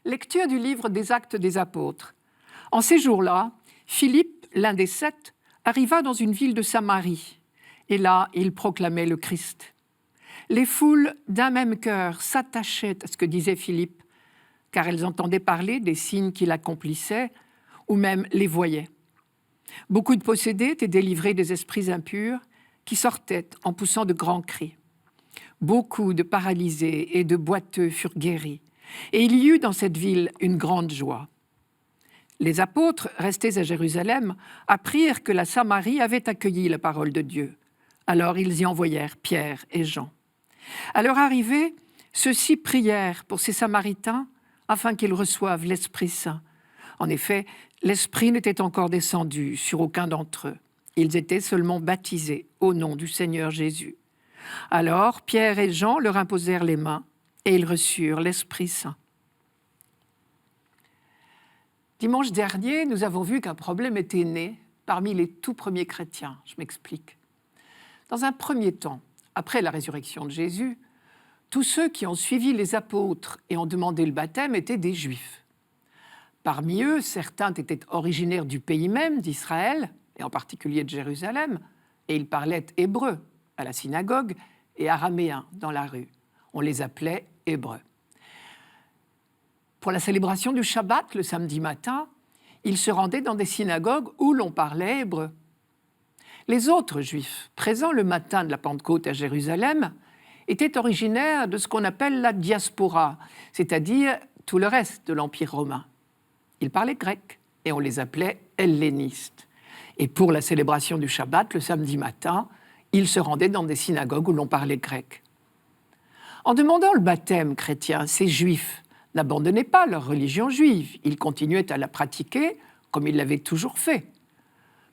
Lecture du livre des Actes des Apôtres. En ces jours-là, Philippe, l'un des 7, arriva dans une ville de Samarie. Et là, il proclamait le Christ. Les foules d'un même cœur s'attachaient à ce que disait Philippe, car elles entendaient parler des signes qu'il accomplissait, ou même les voyaient. Beaucoup de possédés étaient délivrés des esprits impurs, qui sortaient en poussant de grands cris. Beaucoup de paralysés et de boiteux furent guéris, et il y eut dans cette ville une grande joie. Les apôtres, restés à Jérusalem, apprirent que la Samarie avait accueilli la parole de Dieu. Alors ils y envoyèrent Pierre et Jean. À leur arrivée, ceux-ci prièrent pour ces Samaritains afin qu'ils reçoivent l'Esprit Saint. En effet, l'Esprit n'était encore descendu sur aucun d'entre eux. Ils étaient seulement baptisés au nom du Seigneur Jésus. Alors Pierre et Jean leur imposèrent les mains et ils reçurent l'Esprit Saint. Dimanche dernier, nous avons vu qu'un problème était né parmi les tout premiers chrétiens. Je m'explique. Dans un premier temps, après la résurrection de Jésus, tous ceux qui ont suivi les apôtres et ont demandé le baptême étaient des Juifs. Parmi eux, certains étaient originaires du pays même, d'Israël, et en particulier de Jérusalem, et ils parlaient hébreu à la synagogue et araméen dans la rue. On les appelait Hébreux. Pour la célébration du Shabbat, le samedi matin, ils se rendaient dans des synagogues où l'on parlait hébreu. Les autres Juifs, présents le matin de la Pentecôte à Jérusalem, étaient originaires de ce qu'on appelle la diaspora, c'est-à-dire tout le reste de l'Empire romain. Ils parlaient grec et on les appelait hellénistes. Et pour la célébration du Shabbat, le samedi matin, ils se rendaient dans des synagogues où l'on parlait grec. En demandant le baptême chrétien, ces Juifs n'abandonnaient pas leur religion juive. Ils continuaient à la pratiquer comme ils l'avaient toujours fait.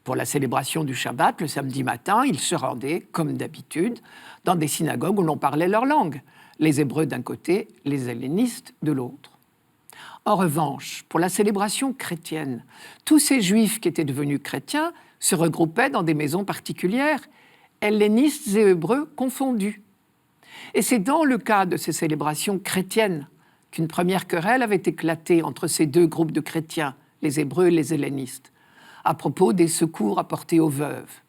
Pour la célébration du Shabbat, le samedi matin, ils se rendaient, comme d'habitude, dans des synagogues où l'on parlait leur langue, les Hébreux d'un côté, les hellénistes de l'autre. En revanche, pour la célébration chrétienne, tous ces Juifs qui étaient devenus chrétiens se regroupaient dans des maisons particulières, hellénistes et Hébreux confondus. Et c'est dans le cas de ces célébrations chrétiennes qu'une première querelle avait éclaté entre ces deux groupes de chrétiens, les Hébreux et les hellénistes, à propos des secours apportés aux veuves.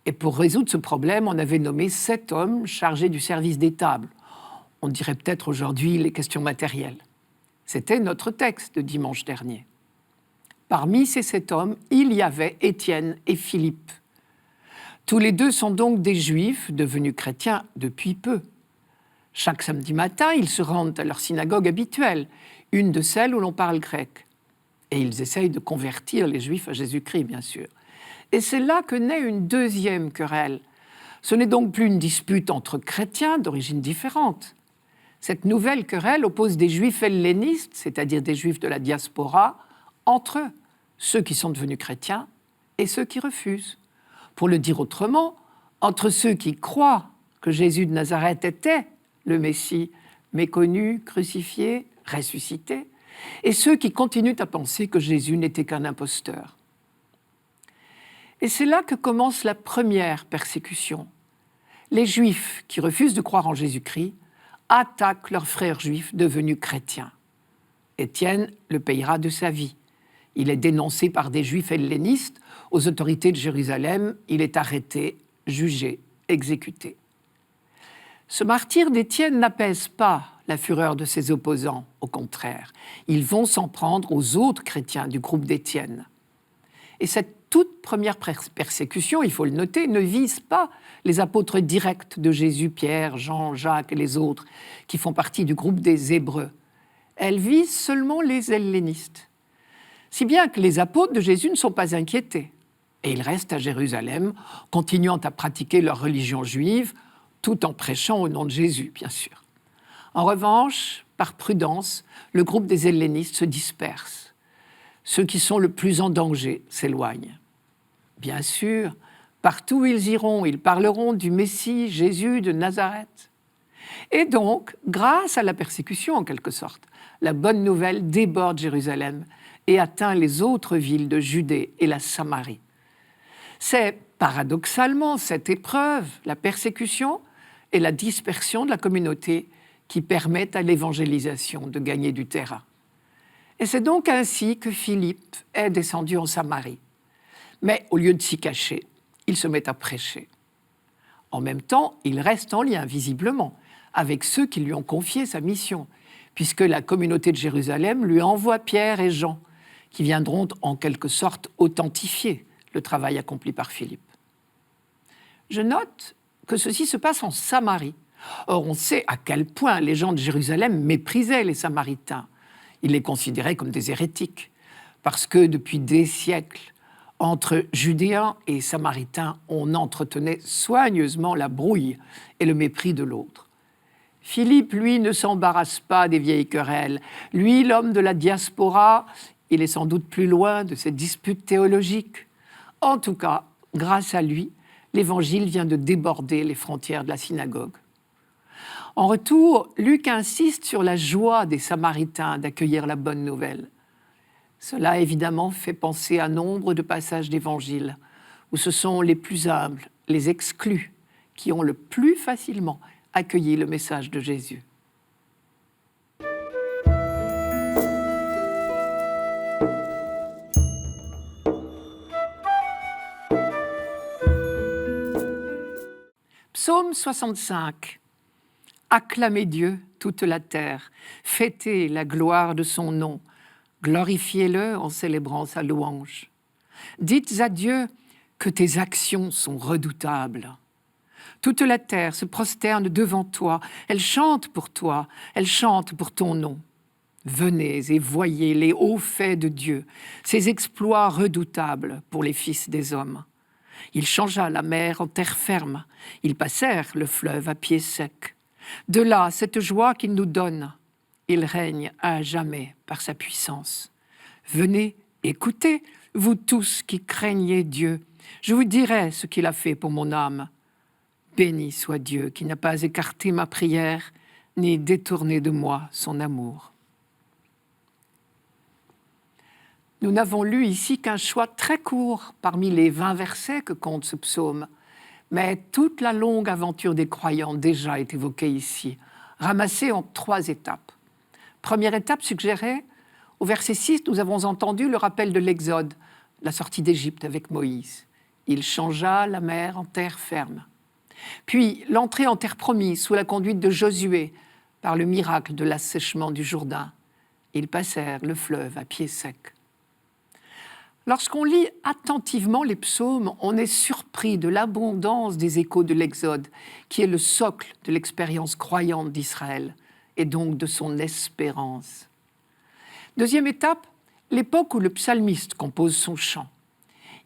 Et pour résoudre ce problème, on avait nommé 7 hommes chargés du service des tables. On dirait peut-être aujourd'hui les questions matérielles. C'était notre texte de dimanche dernier. Parmi ces 7 hommes, il y avait Étienne et Philippe. Tous les deux sont donc des Juifs devenus chrétiens depuis peu. Chaque samedi matin, ils se rendent à leur synagogue habituelle, une de celles où l'on parle grec. Et ils essayent de convertir les Juifs à Jésus-Christ, bien sûr. Et c'est là que naît une deuxième querelle. Ce n'est donc plus une dispute entre chrétiens d'origine différente. Cette nouvelle querelle oppose des Juifs hellénistes, c'est-à-dire des Juifs de la diaspora, entre eux, ceux qui sont devenus chrétiens et ceux qui refusent. Pour le dire autrement, entre ceux qui croient que Jésus de Nazareth était le Messie, méconnu, crucifié, ressuscité, et ceux qui continuent à penser que Jésus n'était qu'un imposteur. Et c'est là que commence la première persécution. Les Juifs qui refusent de croire en Jésus-Christ attaquent leurs frères juifs devenus chrétiens. Étienne le payera de sa vie. Il est dénoncé par des Juifs hellénistes aux autorités de Jérusalem. Il est arrêté, jugé, exécuté. Ce martyre d'Étienne n'apaise pas la fureur de ses opposants, au contraire. Ils vont s'en prendre aux autres chrétiens du groupe d'Étienne. Et cette toute première persécution, il faut le noter, ne vise pas les apôtres directs de Jésus, Pierre, Jean, Jacques et les autres, qui font partie du groupe des Hébreux. Elle vise seulement les hellénistes. Si bien que les apôtres de Jésus ne sont pas inquiétés. Et ils restent à Jérusalem, continuant à pratiquer leur religion juive, tout en prêchant au nom de Jésus, bien sûr. En revanche, par prudence, le groupe des hellénistes se disperse. Ceux qui sont le plus en danger s'éloignent. Bien sûr, partout où ils iront, ils parleront du Messie, Jésus de Nazareth. Et donc, grâce à la persécution en quelque sorte, la bonne nouvelle déborde Jérusalem et atteint les autres villes de Judée et la Samarie. C'est paradoxalement cette épreuve, la persécution et la dispersion de la communauté qui permettent à l'évangélisation de gagner du terrain. Et c'est donc ainsi que Philippe est descendu en Samarie. Mais au lieu de s'y cacher, il se met à prêcher. En même temps, il reste en lien, visiblement, avec ceux qui lui ont confié sa mission, puisque la communauté de Jérusalem lui envoie Pierre et Jean, qui viendront en quelque sorte authentifier le travail accompli par Philippe. Je note que ceci se passe en Samarie. Or, on sait à quel point les gens de Jérusalem méprisaient les Samaritains. Ils les considéraient comme des hérétiques, parce que depuis des siècles, entre Judéens et Samaritains, on entretenait soigneusement la brouille et le mépris de l'autre. Philippe, lui, ne s'embarrasse pas des vieilles querelles. Lui, l'homme de la diaspora, il est sans doute plus loin de ces disputes théologiques. En tout cas, grâce à lui, l'Évangile vient de déborder les frontières de la synagogue. En retour, Luc insiste sur la joie des Samaritains d'accueillir la bonne nouvelle. Cela, évidemment, fait penser à nombre de passages d'Évangile où ce sont les plus humbles, les exclus, qui ont le plus facilement accueilli le message de Jésus. Psaume 65. Acclamez Dieu, toute la terre, fêtez la gloire de son nom, glorifiez-le en célébrant sa louange. Dites à Dieu que tes actions sont redoutables. Toute la terre se prosterne devant toi, elle chante pour toi, elle chante pour ton nom. Venez et voyez les hauts faits de Dieu, ses exploits redoutables pour les fils des hommes. Il changea la mer en terre ferme, ils passèrent le fleuve à pied sec. De là, cette joie qu'il nous donne, il règne à jamais par sa puissance. Venez, écoutez, vous tous qui craignez Dieu, je vous dirai ce qu'il a fait pour mon âme. Béni soit Dieu qui n'a pas écarté ma prière, ni détourné de moi son amour. Nous n'avons lu ici qu'un choix très court parmi les 20 versets que compte ce psaume, mais toute la longue aventure des croyants déjà est évoquée ici, ramassée en 3 étapes. Première étape suggérée, au verset 6, nous avons entendu le rappel de l'Exode, la sortie d'Égypte avec Moïse. Il changea la mer en terre ferme. Puis l'entrée en terre promise sous la conduite de Josué par le miracle de l'assèchement du Jourdain. Ils passèrent le fleuve à pied sec. Lorsqu'on lit attentivement les psaumes, on est surpris de l'abondance des échos de l'Exode, qui est le socle de l'expérience croyante d'Israël et donc de son espérance. Deuxième étape, l'époque où le psalmiste compose son chant.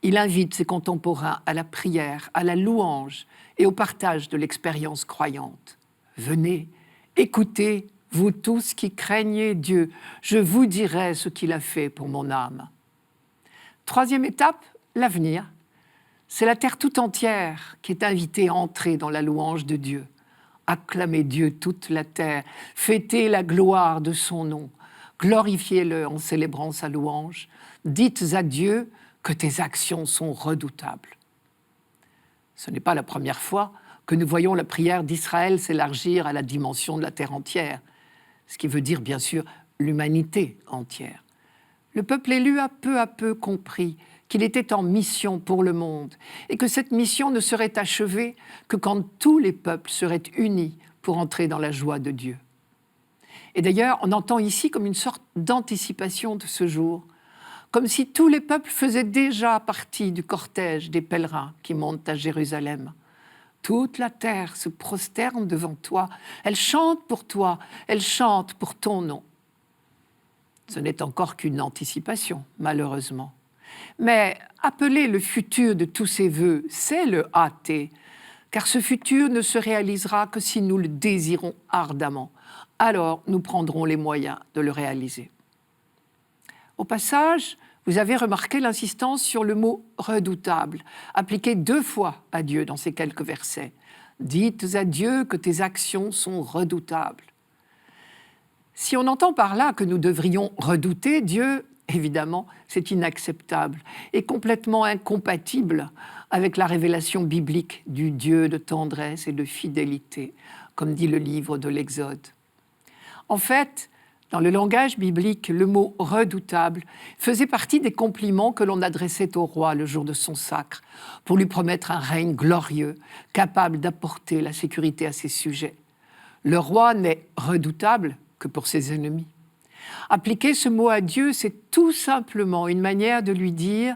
Il invite ses contemporains à la prière, à la louange et au partage de l'expérience croyante. Venez, écoutez, vous tous qui craignez Dieu, je vous dirai ce qu'il a fait pour mon âme. Troisième étape, l'avenir. C'est la terre tout entière qui est invitée à entrer dans la louange de Dieu. Acclamez Dieu toute la terre, fêtez la gloire de son nom, glorifiez-le en célébrant sa louange, dites à Dieu que tes actions sont redoutables. Ce n'est pas la première fois que nous voyons la prière d'Israël s'élargir à la dimension de la terre entière, ce qui veut dire bien sûr l'humanité entière. Le peuple élu a peu à peu compris qu'il était en mission pour le monde et que cette mission ne serait achevée que quand tous les peuples seraient unis pour entrer dans la joie de Dieu. Et d'ailleurs, on entend ici comme une sorte d'anticipation de ce jour, comme si tous les peuples faisaient déjà partie du cortège des pèlerins qui montent à Jérusalem. Toute la terre se prosterne devant toi, elle chante pour toi, elle chante pour ton nom. Ce n'est encore qu'une anticipation, malheureusement. Mais appeler le futur de tous ces vœux, c'est le hâter, car ce futur ne se réalisera que si nous le désirons ardemment. Alors, nous prendrons les moyens de le réaliser. Au passage, vous avez remarqué l'insistance sur le mot « redoutable », appliqué 2 fois à Dieu dans ces quelques versets. « Dites à Dieu que tes actions sont redoutables ». Si on entend par là que nous devrions redouter Dieu, évidemment, c'est inacceptable et complètement incompatible avec la révélation biblique du Dieu de tendresse et de fidélité, comme dit le livre de l'Exode. En fait, Dans le langage biblique, le mot « redoutable » faisait partie des compliments que l'on adressait au roi le jour de son sacre, pour lui promettre un règne glorieux, capable d'apporter la sécurité à ses sujets. Le roi n'est redoutable que pour ses ennemis. Appliquer ce mot à Dieu, c'est tout simplement une manière de lui dire,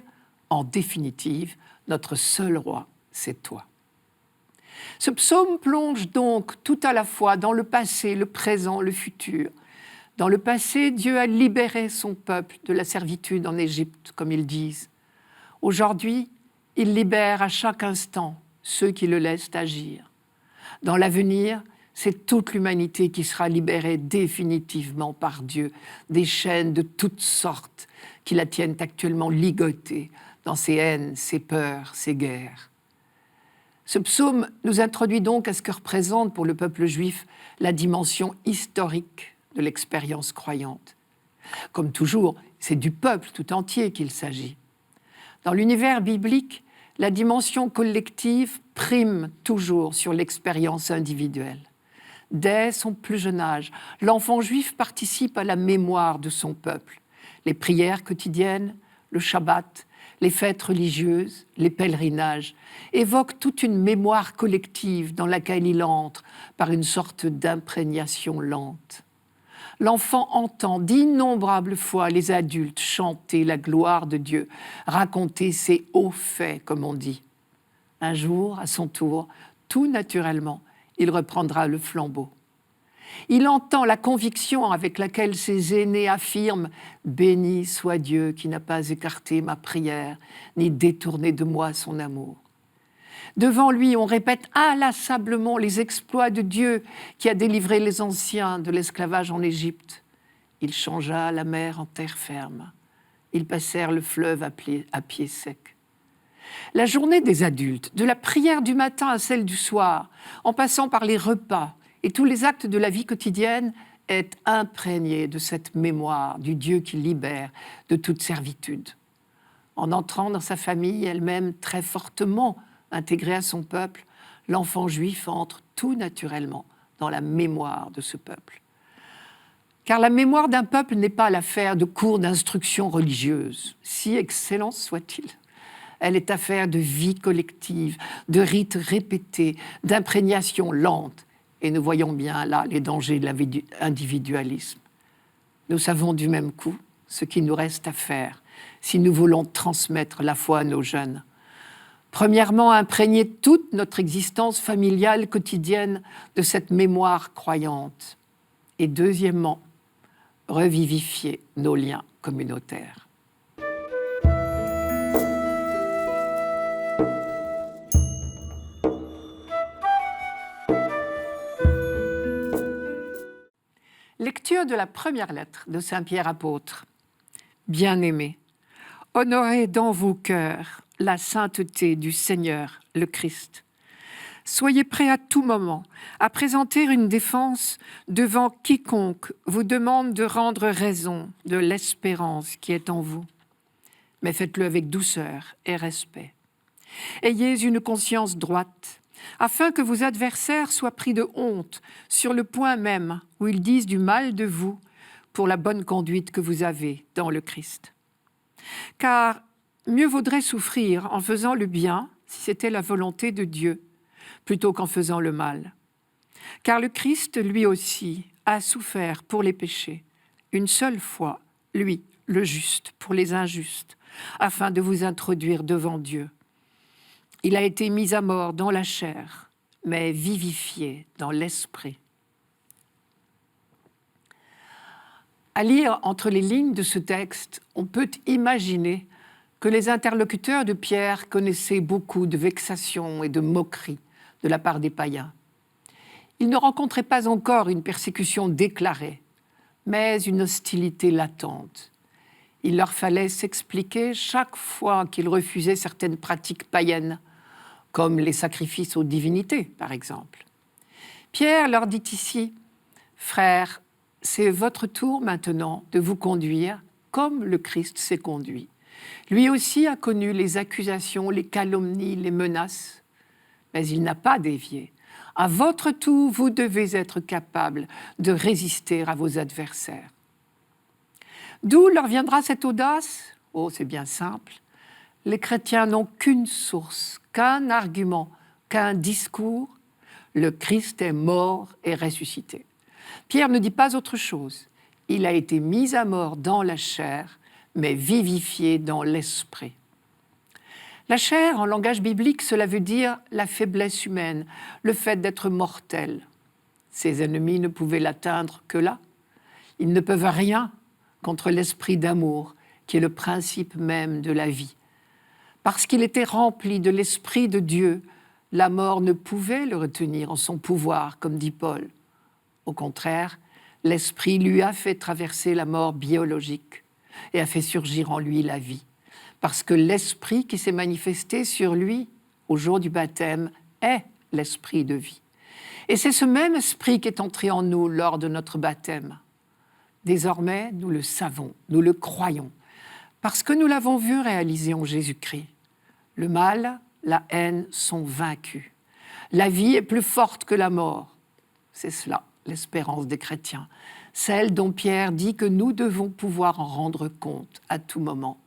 en définitive, notre seul roi, c'est toi. Ce psaume plonge donc tout à la fois dans le passé, le présent, le futur. Dans le passé, Dieu a libéré son peuple de la servitude en Égypte, comme ils disent. Aujourd'hui, il libère à chaque instant ceux qui le laissent agir. Dans l'avenir, c'est toute l'humanité qui sera libérée définitivement par Dieu des chaînes de toutes sortes qui la tiennent actuellement ligotée dans ses haines, ses peurs, ses guerres. Ce psaume nous introduit donc à ce que représente pour le peuple juif la dimension historique de l'expérience croyante. Comme toujours, c'est du peuple tout entier qu'il s'agit. Dans l'univers biblique, la dimension collective prime toujours sur l'expérience individuelle. Dès son plus jeune âge, l'enfant juif participe à la mémoire de son peuple. Les prières quotidiennes, le Shabbat, les fêtes religieuses, les pèlerinages évoquent toute une mémoire collective dans laquelle il entre par une sorte d'imprégnation lente. L'enfant entend d'innombrables fois les adultes chanter la gloire de Dieu, raconter ses hauts faits, comme on dit. Un jour, à son tour, tout naturellement, il reprendra le flambeau. Il entend la conviction avec laquelle ses aînés affirment « Béni soit Dieu qui n'a pas écarté ma prière, ni détourné de moi son amour ». Devant lui, on répète inlassablement les exploits de Dieu qui a délivré les anciens de l'esclavage en Égypte. Il changea la mer en terre ferme. Ils passèrent le fleuve à pied sec. La journée des adultes, de la prière du matin à celle du soir, en passant par les repas et tous les actes de la vie quotidienne, est imprégnée de cette mémoire du Dieu qui libère de toute servitude. En entrant dans sa famille, elle-même très fortement intégrée à son peuple, l'enfant juif entre tout naturellement dans la mémoire de ce peuple. Car la mémoire d'un peuple n'est pas l'affaire de cours d'instruction religieuse, si excellents soient-ils. Elle est affaire de vie collective, de rites répétés, d'imprégnation lente. Et nous voyons bien là les dangers de l'individualisme. Nous savons du même coup ce qu'il nous reste à faire si nous voulons transmettre la foi à nos jeunes. Premièrement, imprégner toute notre existence familiale quotidienne de cette mémoire croyante. Et deuxièmement, revivifier nos liens communautaires. Lecture de la première lettre de Saint Pierre apôtre. Bien-aimés, honorez dans vos cœurs la sainteté du Seigneur, le Christ. Soyez prêts à tout moment à présenter une défense devant quiconque vous demande de rendre raison de l'espérance qui est en vous. Mais faites-le avec douceur et respect. Ayez une conscience droite, afin que vos adversaires soient pris de honte sur le point même où ils disent du mal de vous pour la bonne conduite que vous avez dans le Christ. Car mieux vaudrait souffrir en faisant le bien, si c'était la volonté de Dieu, plutôt qu'en faisant le mal. Car le Christ, lui aussi, a souffert pour les péchés, une seule fois, lui, le juste, pour les injustes, afin de vous introduire devant Dieu. Il a été mis à mort dans la chair, mais vivifié dans l'esprit. À lire entre les lignes de ce texte, on peut imaginer que les interlocuteurs de Pierre connaissaient beaucoup de vexations et de moqueries de la part des païens. Ils ne rencontraient pas encore une persécution déclarée, mais une hostilité latente. Il leur fallait s'expliquer chaque fois qu'ils refusaient certaines pratiques païennes, comme les sacrifices aux divinités, par exemple. Pierre leur dit ici, « Frères, c'est votre tour maintenant de vous conduire comme le Christ s'est conduit. Lui aussi a connu les accusations, les calomnies, les menaces, mais il n'a pas dévié. À votre tour, vous devez être capable de résister à vos adversaires. D'où leur viendra cette audace ? Oh, c'est bien simple. Les chrétiens n'ont qu'une source, qu'un argument, qu'un discours. Le Christ est mort et ressuscité. Pierre ne dit pas autre chose. Il a été mis à mort dans la chair, mais vivifié dans l'esprit. La chair, en langage biblique, cela veut dire la faiblesse humaine, le fait d'être mortel. Ses ennemis ne pouvaient l'atteindre que là. Ils ne peuvent rien contre l'esprit d'amour, qui est le principe même de la vie. Parce qu'il était rempli de l'Esprit de Dieu, la mort ne pouvait le retenir en son pouvoir, comme dit Paul. Au contraire, l'Esprit lui a fait traverser la mort biologique et a fait surgir en lui la vie. Parce que l'Esprit qui s'est manifesté sur lui au jour du baptême est l'Esprit de vie. Et c'est ce même Esprit qui est entré en nous lors de notre baptême. Désormais, nous le savons, nous le croyons, parce que nous l'avons vu réaliser en Jésus-Christ. Le mal, la haine sont vaincus. La vie est plus forte que la mort. C'est cela, l'espérance des chrétiens, celle dont Pierre dit que nous devons pouvoir en rendre compte à tout moment.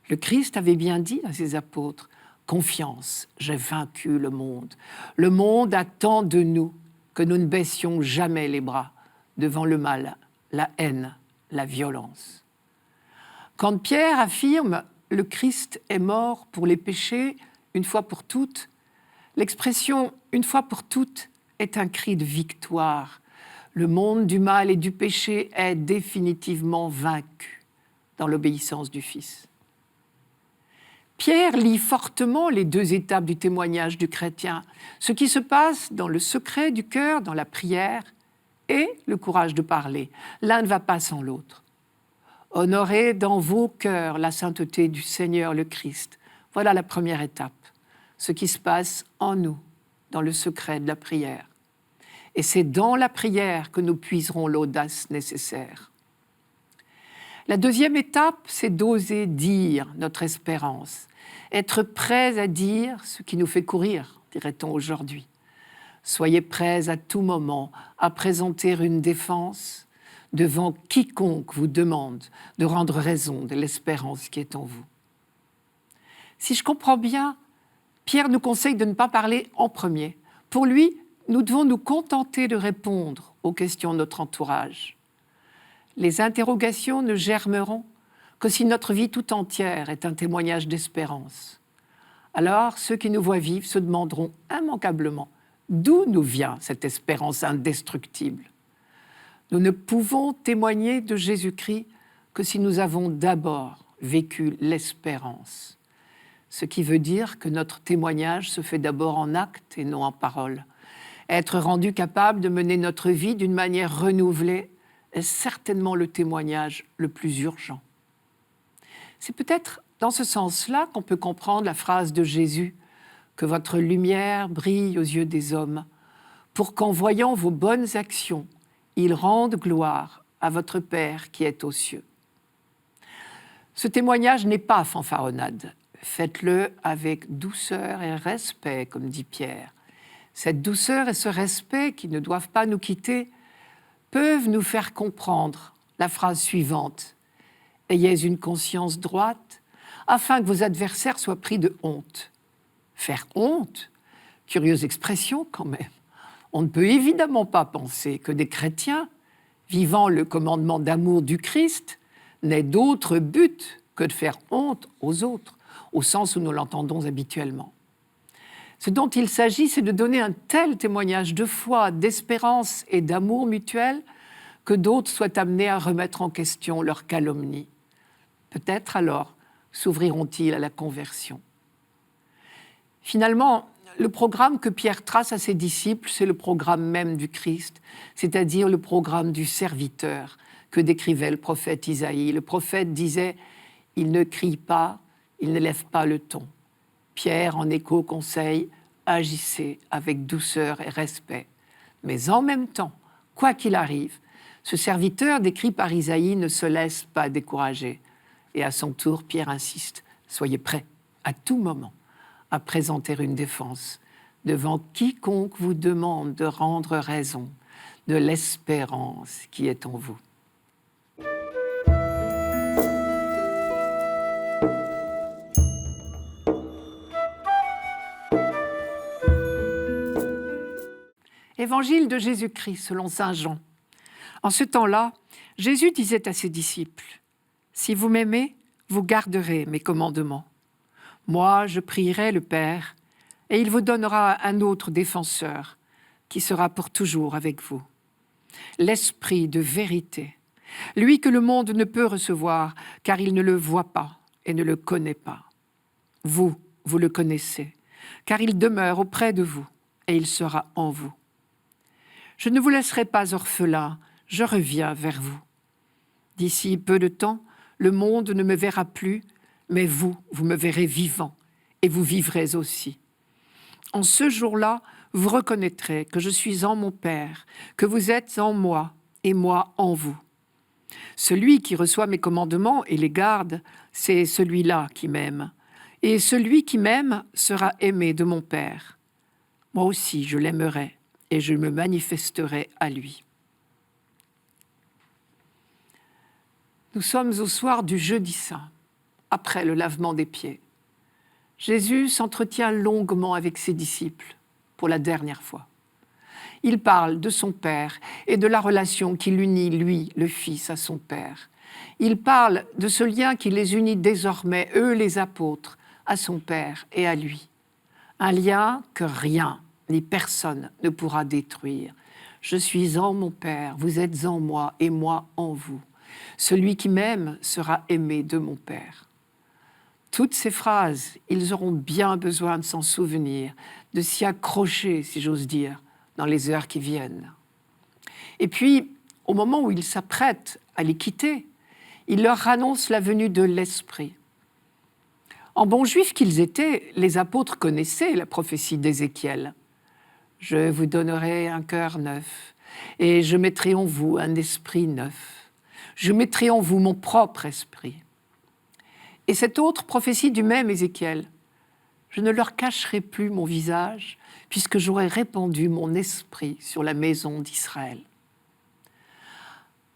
Le Christ avait bien dit à ses apôtres, « Confiance, j'ai vaincu le monde. Le monde attend de nous que nous ne baissions jamais les bras devant le mal, la haine, la violence. » Quand Pierre affirme « le Christ est mort pour les péchés une fois pour toutes », l'expression « une fois pour toutes » est un cri de victoire. Le monde du mal et du péché est définitivement vaincu dans l'obéissance du Fils. Pierre lie fortement les deux étapes du témoignage du chrétien, ce qui se passe dans le secret du cœur, dans la prière, et le courage de parler. L'un ne va pas sans l'autre. Honorez dans vos cœurs la sainteté du Seigneur le Christ. Voilà la première étape, ce qui se passe en nous, dans le secret de la prière. Et c'est dans la prière que nous puiserons l'audace nécessaire. La deuxième étape, c'est d'oser dire notre espérance, être prêts à dire ce qui nous fait courir, dirait-on aujourd'hui. Soyez prêts à tout moment à présenter une défense devant quiconque vous demande de rendre raison de l'espérance qui est en vous. Si je comprends bien, Pierre nous conseille de ne pas parler en premier. Pour lui, nous devons nous contenter de répondre aux questions de notre entourage. Les interrogations ne germeront que si notre vie tout entière est un témoignage d'espérance. Alors, ceux qui nous voient vivre se demanderont immanquablement d'où nous vient cette espérance indestructible. Nous ne pouvons témoigner de Jésus-Christ que si nous avons d'abord vécu l'espérance. Ce qui veut dire que notre témoignage se fait d'abord en actes et non en paroles. Être rendu capable de mener notre vie d'une manière renouvelée est certainement le témoignage le plus urgent. C'est peut-être dans ce sens-là qu'on peut comprendre la phrase de Jésus « Que votre lumière brille aux yeux des hommes, pour qu'en voyant vos bonnes actions, ils rendent gloire à votre Père qui est aux cieux. » Ce témoignage n'est pas fanfaronnade. Faites-le avec douceur et respect, comme dit Pierre. Cette douceur et ce respect qui ne doivent pas nous quitter peuvent nous faire comprendre la phrase suivante. « Ayez une conscience droite, afin que vos adversaires soient pris de honte. » Faire honte, curieuse expression quand même. On ne peut évidemment pas penser que des chrétiens, vivant le commandement d'amour du Christ, n'aient d'autre but que de faire honte aux autres, au sens où nous l'entendons habituellement. Ce dont il s'agit, c'est de donner un tel témoignage de foi, d'espérance et d'amour mutuel que d'autres soient amenés à remettre en question leur calomnie. Peut-être alors s'ouvriront-ils à la conversion. Finalement, le programme que Pierre trace à ses disciples, c'est le programme même du Christ, c'est-à-dire le programme du serviteur que décrivait le prophète Isaïe. Le prophète disait « Il ne crie pas, il ne lève pas le ton ». Pierre, en écho, conseille « Agissez avec douceur et respect ». Mais en même temps, quoi qu'il arrive, ce serviteur décrit par Isaïe ne se laisse pas décourager. Et à son tour, Pierre insiste « Soyez prêts à tout moment à présenter une défense devant quiconque vous demande de rendre raison de l'espérance qui est en vous. » Évangile de Jésus-Christ selon saint Jean. En ce temps-là, Jésus disait à ses disciples, « Si vous m'aimez, vous garderez mes commandements. Moi, je prierai le Père, et il vous donnera un autre défenseur, qui sera pour toujours avec vous. L'Esprit de vérité, lui que le monde ne peut recevoir, car il ne le voit pas et ne le connaît pas. Vous le connaissez, car il demeure auprès de vous, et il sera en vous. Je ne vous laisserai pas orphelin, je reviens vers vous. D'ici peu de temps, le monde ne me verra plus, mais vous me verrez vivant, et vous vivrez aussi. En ce jour-là, vous reconnaîtrez que je suis en mon Père, que vous êtes en moi, et moi en vous. Celui qui reçoit mes commandements et les garde, c'est celui-là qui m'aime. Et celui qui m'aime sera aimé de mon Père. Moi aussi, je l'aimerai, et je me manifesterai à lui. Nous sommes au soir du jeudi saint, après le lavement des pieds. Jésus s'entretient longuement avec ses disciples pour la dernière fois. Il parle de son Père et de la relation qui l'unit, lui, le Fils, à son Père. Il parle de ce lien qui les unit désormais, eux les apôtres, à son Père et à lui. Un lien que rien ni personne ne pourra détruire. Je suis en mon Père, vous êtes en moi et moi en vous. Celui qui m'aime sera aimé de mon Père. Toutes ces phrases, ils auront bien besoin de s'en souvenir, de s'y accrocher, si j'ose dire, dans les heures qui viennent. Et puis, au moment où ils s'apprêtent à les quitter, il leur annonce la venue de l'Esprit. En bons juifs qu'ils étaient, les apôtres connaissaient la prophétie d'Ézéchiel. « Je vous donnerai un cœur neuf, et je mettrai en vous un esprit neuf. Je mettrai en vous mon propre esprit. » Et cette autre prophétie du même Ézéchiel, « Je ne leur cacherai plus mon visage, puisque j'aurai répandu mon esprit sur la maison d'Israël. »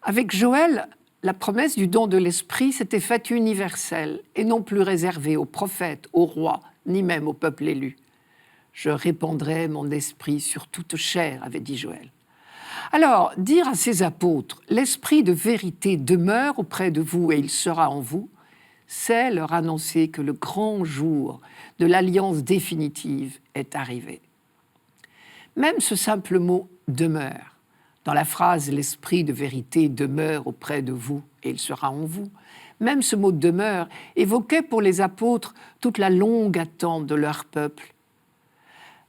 Avec Joël, la promesse du don de l'esprit s'était faite universelle et non plus réservée aux prophètes, aux rois, ni même au peuple élu. « Je répandrai mon esprit sur toute chair », avait dit Joël. Alors, dire à ses apôtres « L'esprit de vérité demeure auprès de vous et il sera en vous », c'est leur annoncer que le grand jour de l'alliance définitive est arrivé. Même ce simple mot « demeure », dans la phrase « L'esprit de vérité demeure auprès de vous et il sera en vous », même ce mot « demeure » évoquait pour les apôtres toute la longue attente de leur peuple.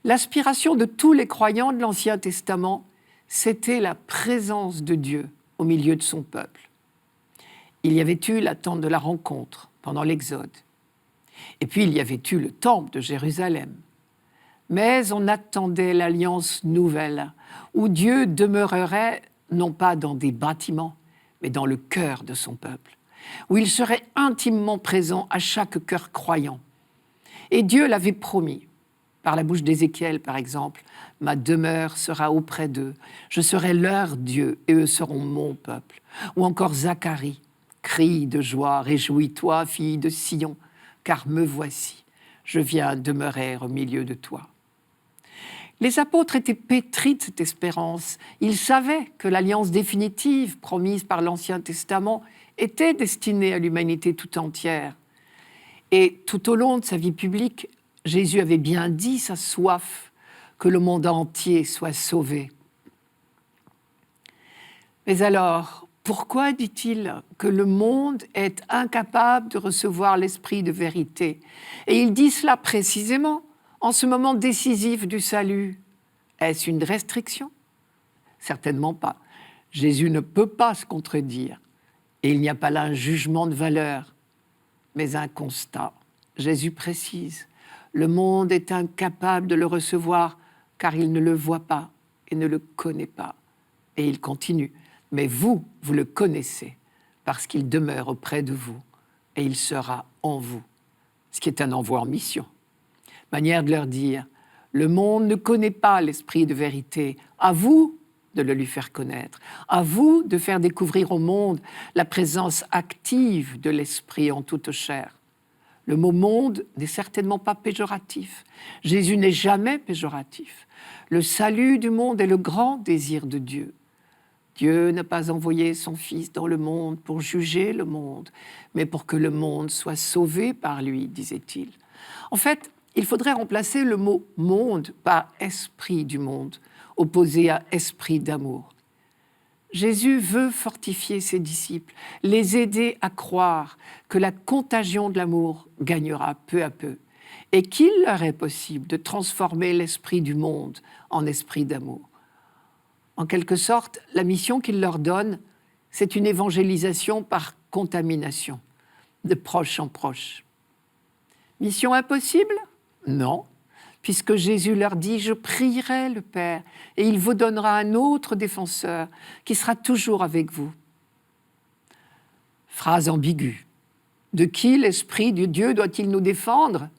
L'aspiration de tous les croyants de l'Ancien Testament, c'était la présence de Dieu au milieu de son peuple. Il y avait eu l'attente de la rencontre pendant l'Exode. Et puis il y avait eu le temple de Jérusalem. Mais on attendait l'alliance nouvelle, où Dieu demeurerait non pas dans des bâtiments, mais dans le cœur de son peuple, où il serait intimement présent à chaque cœur croyant. Et Dieu l'avait promis. Par la bouche d'Ézéchiel, par exemple, « Ma demeure sera auprès d'eux, je serai leur Dieu et eux seront mon peuple. » Ou encore Zacharie, « Crie de joie, réjouis-toi, fille de Sion, car me voici, je viens demeurer au milieu de toi. » Les apôtres étaient pétris de cette espérance. Ils savaient que l'alliance définitive promise par l'Ancien Testament était destinée à l'humanité tout entière. Et tout au long de sa vie publique, Jésus avait bien dit sa soif que le monde entier soit sauvé. Mais alors, pourquoi dit-il que le monde est incapable de recevoir l'esprit de vérité? Et il dit cela précisément en ce moment décisif du salut. Est-ce une restriction? Certainement pas. Jésus ne peut pas se contredire. Et il n'y a pas là un jugement de valeur, mais un constat. Jésus précise. Le monde est incapable de le recevoir car il ne le voit pas et ne le connaît pas. Et il continue. Mais vous le connaissez parce qu'il demeure auprès de vous et il sera en vous. Ce qui est un envoi en mission. Manière de leur dire, le monde ne connaît pas l'esprit de vérité. À vous de le lui faire connaître. À vous de faire découvrir au monde la présence active de l'esprit en toute chair. Le mot monde n'est certainement pas péjoratif. Jésus n'est jamais péjoratif. Le salut du monde est le grand désir de Dieu. Dieu n'a pas envoyé son Fils dans le monde pour juger le monde, mais pour que le monde soit sauvé par lui, disait-il. En fait, il faudrait remplacer le mot « monde » par « esprit du monde », opposé à « esprit d'amour ». Jésus veut fortifier ses disciples, les aider à croire que la contagion de l'amour gagnera peu à peu et qu'il leur est possible de transformer l'esprit du monde en esprit d'amour. En quelque sorte, la mission qu'il leur donne, c'est une évangélisation par contamination, de proche en proche. Mission impossible ? Non, puisque Jésus leur dit « Je prierai le Père et il vous donnera un autre défenseur qui sera toujours avec vous ». Phrase ambiguë. De qui l'Esprit de Dieu doit-il nous défendre ?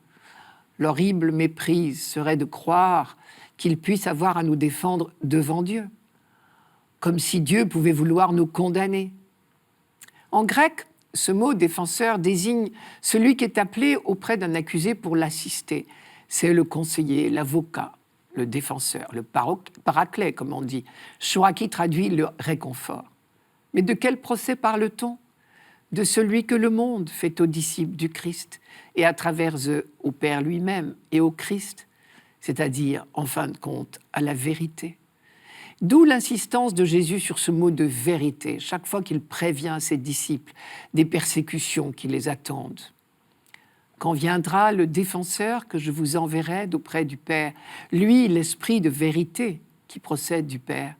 L'horrible méprise serait de croire qu'il puisse avoir à nous défendre devant Dieu, comme si Dieu pouvait vouloir nous condamner. En grec, ce mot « défenseur » désigne celui qui est appelé auprès d'un accusé pour l'assister. C'est le conseiller, l'avocat, le défenseur, le paraclet, comme on dit, choix qui traduit le réconfort. Mais de quel procès parle-t-on ? De celui que le monde fait aux disciples du Christ et à travers eux au Père lui-même et au Christ, c'est-à-dire, en fin de compte, à la vérité. D'où l'insistance de Jésus sur ce mot de vérité, chaque fois qu'il prévient ses disciples des persécutions qui les attendent. Quand viendra le défenseur que je vous enverrai d'auprès du Père, lui, l'esprit de vérité qui procède du Père,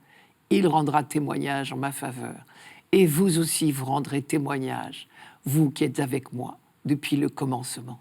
il rendra témoignage en ma faveur. Et vous aussi, vous rendrez témoignage, vous qui êtes avec moi depuis le commencement.